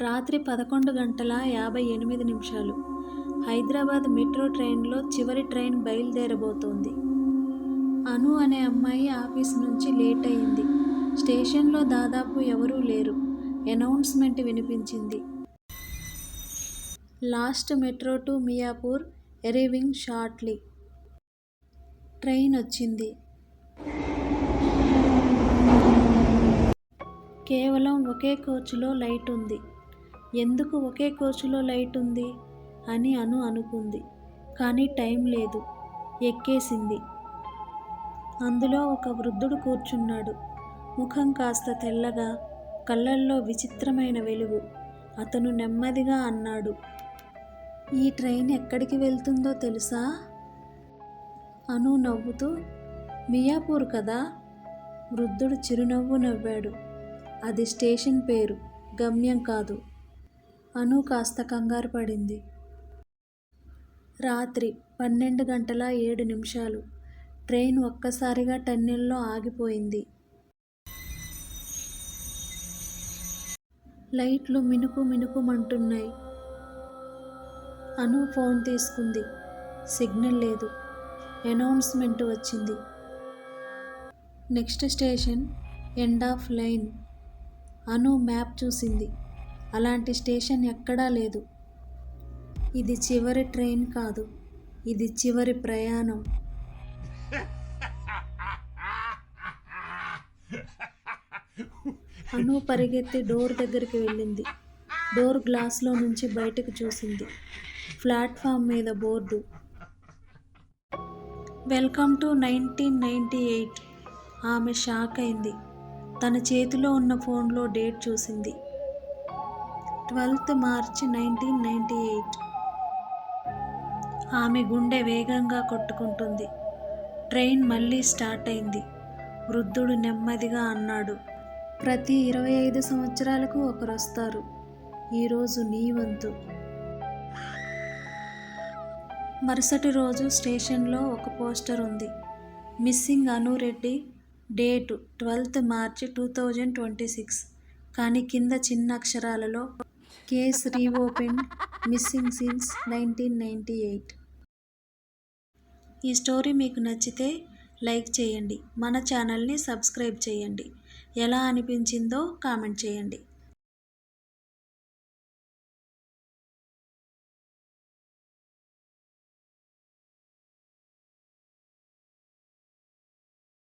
రాత్రి 11:58 హైదరాబాద్ మెట్రో ట్రైన్లో చివరి ట్రైన్ బయలుదేరబోతోంది. అను అనే అమ్మాయి ఆఫీస్ నుంచి లేట్ అయింది. స్టేషన్లో దాదాపు ఎవరూ లేరు. అనౌన్స్మెంట్ వినిపించింది. Last metro to Miyapur arriving shortly. Train వచ్చింది. కేవలం ఒకే కోచ్లో లైట్ ఉంది. ఎందుకు ఒకే కోచ్లో లైట్ ఉంది అని అను అనుకుంది. కానీ టైం లేదు. ఎక్కేసింది. అందులో ఒక వృద్ధుడు కూర్చున్నాడు. ముఖం కాస్త తెల్లగా, కళ్ళల్లో విచిత్రమైన వెలుగు. అతను నెమ్మదిగా అన్నాడు, "ఈ ట్రైన్ ఎక్కడికి వెళ్తుందో తెలుసా?" అను నవ్వుతూ, "మియాపూర్ కదా?" వృద్ధుడు చిరునవ్వు నవ్వాడు. "అది స్టేషన్ పేరు, గమ్యం కాదు." అను కాస్త కంగారు పడింది. రాత్రి 12:07. ట్రైన్ ఒక్కసారిగా టన్నెల్లో ఆగిపోయింది. లైట్లు మినుకు మినుకుమంటున్నాయి. అను ఫోన్ తీసుకుంది. సిగ్నల్ లేదు. అనౌన్స్మెంట్ వచ్చింది. Next station end of line. Anu map చూసింది. అలాంటి స్టేషన్ ఎక్కడా లేదు. ఇది చివరి ట్రైన్ కాదు, ఇది చివరి ప్రయాణం. అను పరిగెత్తి డోర్ దగ్గరికి వెళ్ళింది. డోర్ గ్లాస్లో నుంచి బయటకు చూసింది. ప్లాట్ఫామ్ మీద బోర్డు, "వెల్కమ్ టు 1998." ఆమె షాక్ అయింది. తన చేతిలో ఉన్న ఫోన్లో డేట్ చూసింది. 12th March 1998. ఆమె గుండె వేగంగా కొట్టుకుంటుంది. ట్రైన్ మళ్ళీ స్టార్ట్ అయింది. వృద్ధుడు నెమ్మదిగా అన్నాడు, "ప్రతి 25 సంవత్సరాలకు ఒకరొస్తారు. ఈరోజు నీ వంతు." మరుసటి రోజు స్టేషన్లో ఒక పోస్టర్ ఉంది. మిస్సింగ్ అను రెడ్డి, డేటు 12th మార్చ్ 2026. కానీ కింద చిన్న అక్షరాలలో, కేస్ రీఓపెన్డ్, మిస్సింగ్ సిన్స్ 1998. ఈ స్టోరీ మీకు నచ్చితే లైక్ చేయండి. మన ఛానల్ని సబ్స్క్రైబ్ చేయండి. ఎలా అనిపించిందో కామెంట్ చేయండి.